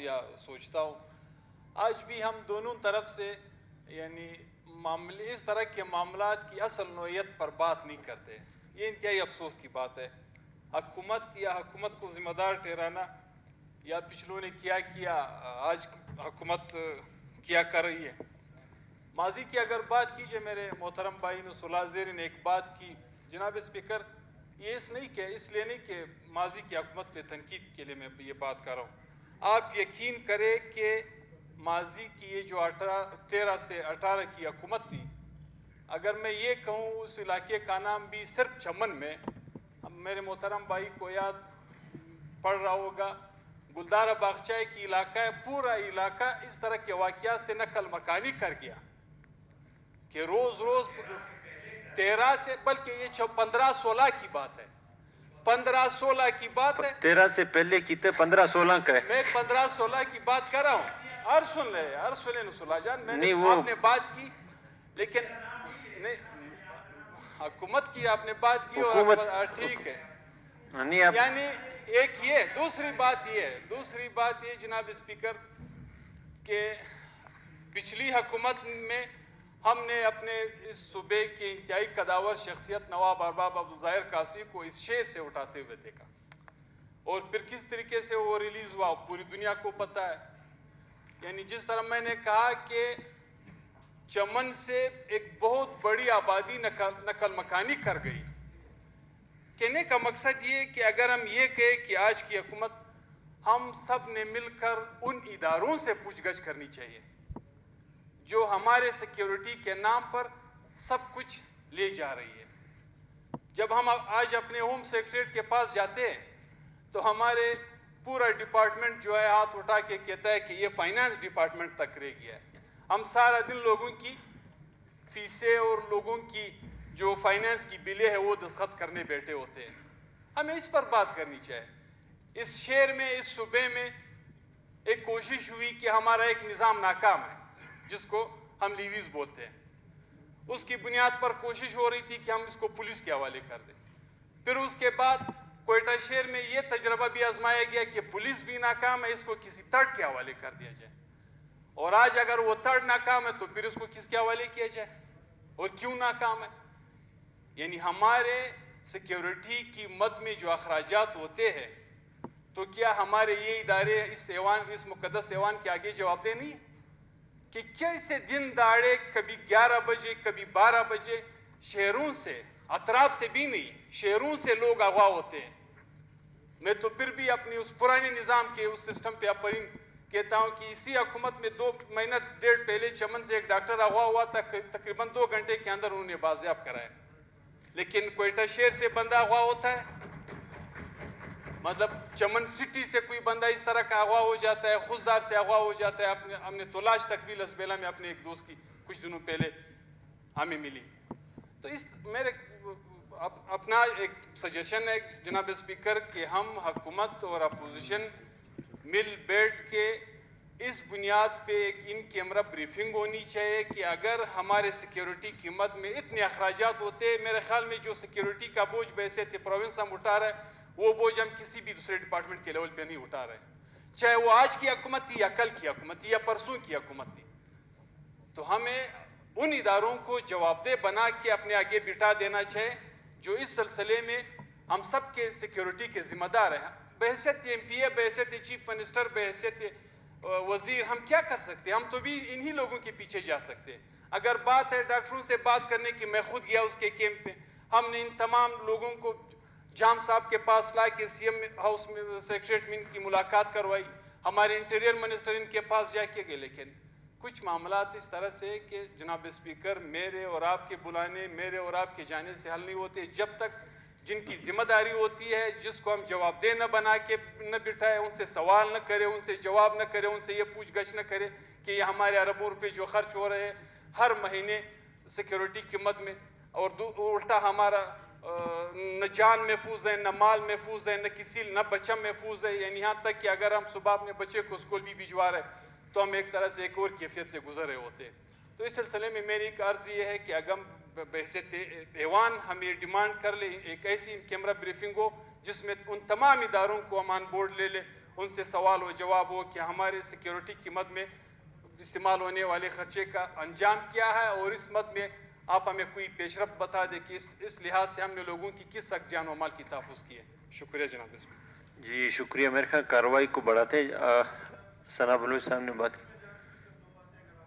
یا سوچتا ہوں. آج بھی ہم دونوں طرف سے یعنی اس طرح کے معاملات کی اصل نوعیت پر بات نہیں کرتے. یہ انتہائی افسوس کی بات ہے. حکومت یا حکومت کو ذمہ دار ٹھہرانا یا پچھلوں نے کیا آج حکومت کیا کر رہی ہے. ماضی کی اگر بات کیجئے میرے محترم بھائی نے صلاح زیر نے ایک بات کی جناب اسپیکر, یہ اس لیے نہیں کہ ماضی کی حکومت پہ تنقید کے لیے میں یہ بات کر رہا ہوں. آپ یقین کریں کہ ماضی کی یہ جو 13 سے 18 کی حکومت تھی, اگر میں یہ کہوں اس علاقے کا نام بھی صرف چمن میں, میرے محترم بھائی کو یاد پڑ رہا ہوگا, گلدارہ باغچہ کی علاقہ ہے, پورا علاقہ اس طرح کے واقعات سے نقل مکانی کر گیا کہ روز 13 سے, بلکہ یہ 15-16 کی بات ہے, 15-16 کی بات ہے. 13 سے پہلے کی تھے, 15-16 کا ہے. میں 15-16 کی بات کر رہا ہوں. ہر سن لے نصلاح جان, میں نے آپ نے بات کی لیکن حکومت کی آپ نے بات کی اور ٹھیک ہے. یعنی ایک یہ دوسری بات یہ جناب اسپیکر کہ پچھلی حکومت میں ہم نے اپنے اس صوبے کے انتہائی قداور شخصیت نواب ارباب عبدالظاہر قاسمی کو اس شیر سے اٹھاتے ہوئے دیکھا, اور پھر کس طریقے سے وہ ریلیز ہوا پوری دنیا کو پتہ ہے. یعنی جس طرح میں نے کہا کہ چمن سے ایک بہت بڑی آبادی نقل مکانی کر گئی. کہنے کا مقصد یہ کہ اگر ہم یہ کہیں کہ آج کی حکومت ہم سب نے مل کر ان اداروں سے پوچھ گچھ کرنی چاہیے جو ہمارے سیکیورٹی کے نام پر سب کچھ لے جا رہی ہے. جب ہم آج اپنے ہوم سیکریٹریٹ کے پاس جاتے ہیں تو ہمارے پورا ڈپارٹمنٹ جو ہے ہاتھ اٹھا کے کہتا ہے کہ یہ فائنانس ڈپارٹمنٹ تک رہ گیا ہے. ہم سارا دن لوگوں کی فیسیں اور لوگوں کی جو فائنانس کی بلیں ہیں وہ دستخط کرنے بیٹھے ہوتے ہیں. ہمیں اس پر بات کرنی چاہیے. اس شہر میں, اس صوبے میں ایک کوشش ہوئی کہ ہمارا ایک نظام ناکام ہے جس کو ہم لیویز بولتے ہیں. اس کی بنیاد پر کوشش ہو رہی تھی کہ ہم اس کو پولیس کے حوالے کر دیں. پھر اس کے بعد کوئٹہ شہر میں یہ تجربہ بھی آزمایا گیا کہ پولیس بھی ناکام ہے, اس کو کسی تھرڈ کے حوالے کر دیا جائے. اور آج اگر وہ تھرڈ ناکام ہے تو پھر اس کو کس کے حوالے کیا جائے اور کیوں ناکام ہے. یعنی ہمارے سیکیورٹی کی مد میں جو اخراجات ہوتے ہیں تو کیا ہمارے یہ ادارے اس مقدس ایوان کے آگے جواب دہ نہیں ہے کہ کیسے دن دہاڑے کبھی 11 بجے کبھی 12 بجے شہروں سے, اطراف سے بھی نہیں, شہروں سے لوگ اغوا ہوتے ہیں. میں تو پھر بھی اپنی اس پرانے نظام کے اس سسٹم پہ اپرین کہتا ہوں کہ اسی حکومت میں 2 مہینہ ڈیڑھ پہلے چمن سے ایک ڈاکٹر اغوا ہوا تھا, تقریباً 2 گھنٹے کے اندر انہوں نے بازیاب کرایا. لیکن کوئٹہ شہر سے بندہ اغوا ہوتا ہے, مطلب چمن سٹی سے کوئی بندہ اس طرح کا اغوا ہو جاتا ہے, خوزدار سے اغوا ہو جاتا ہے. ہم نے تولاش تک بھی لسبیلا میں اپنے ایک دوست کی کچھ دنوں پہلے ہمیں ملی. تو میرے اپنا ایک سجیشن ہے جناب اسپیکر کہ ہم حکومت اور اپوزیشن مل بیٹھ کے اس بنیاد پہ ایک ان کیمرہ بریفنگ ہونی چاہیے کہ اگر ہمارے سیکیورٹی کی مد میں اتنے اخراجات ہوتے, میرے خیال میں جو سیکیورٹی کا بوجھ بحیثیت پروونس ہم اٹھا رہے ہیں وہ بوجھ ہم کسی بھی دوسرے ڈپارٹمنٹ کے لیول پہ نہیں اٹھا رہے, چاہے وہ آج کی حکومت تھی یا کل کی حکومت تھی یا پرسوں کی حکومت تھی. تو ہمیں ان اداروں کو جواب دہ بنا کے اپنے آگے بٹھا دینا چاہیے جو اس سلسلے میں ہم سب کے سیکیورٹی کے ذمہ دار ہیں. بحیثیت ایم پی اے, بحیثیت چیف منسٹر, بحیثیت وزیر ہم کیا کر سکتے ہیں؟ ہم تو بھی انہی لوگوں کے پیچھے جا سکتے ہیں. اگر بات ہے ڈاکٹروں سے بات کرنے کی, میں خود گیا اس کے کیمپ پہ, ہم نے ان تمام لوگوں کو جام صاحب کے پاس لا کے سی ایم ہاؤس میں سیکریٹریٹ میں ان کی ملاقات کروائی, ہمارے انٹیریئر منسٹر ان کے پاس جا کے گئے. لیکن کچھ معاملات اس طرح سے کہ جناب اسپیکر میرے اور آپ کے بلانے, میرے اور آپ کے جانے سے حل نہیں ہوتے جب تک جن کی ذمہ داری ہوتی ہے, جس کو ہم جواب دہ نہ بنا کے نہ بٹھائے, ان سے سوال نہ کرے, ان سے جواب نہ کرے, ان سے یہ پوچھ گچھ نہ کرے کہ یہ ہمارے اربوں روپے جو خرچ ہو رہے ہیں ہر مہینے سیکیورٹی کی مد میں, اور الٹا ہمارا نہ جان محفوظ ہے, نہ مال محفوظ ہے, نہ کسی نہ بچہ محفوظ ہے. یعنی یہاں تک کہ اگر ہم صبح اپنے بچے کو اسکول بھی بھجوا رہے تو ہم ایک طرح سے ایک اور کیفیت سے گزر رہے ہوتے ہیں. تو اس سلسلے میں میری ایک عرض یہ ہے کہ اگر بحیثیت ایوان ہم یہ ڈیمانڈ کر لیں ایک ایسی کیمرہ بریفنگ ہو جس میں ان تمام اداروں کو ہم آن بورڈ لے لیں, ان سے سوال و جواب ہو کہ ہمارے سیکیورٹی کی مد میں استعمال ہونے والے خرچے کا انجام کیا ہے، اور اس مد میں آپ ہمیں کوئی پیش رفت بتا دیں کہ اس لحاظ سے ہم نے لوگوں کی کس حق جان و مال کی تحفظ کی ہے. شکریہ جناب. جی شکریہ. میرے خیال کارروائی کو بڑھاتے ثنا بلوچ صاحب نے بات کی.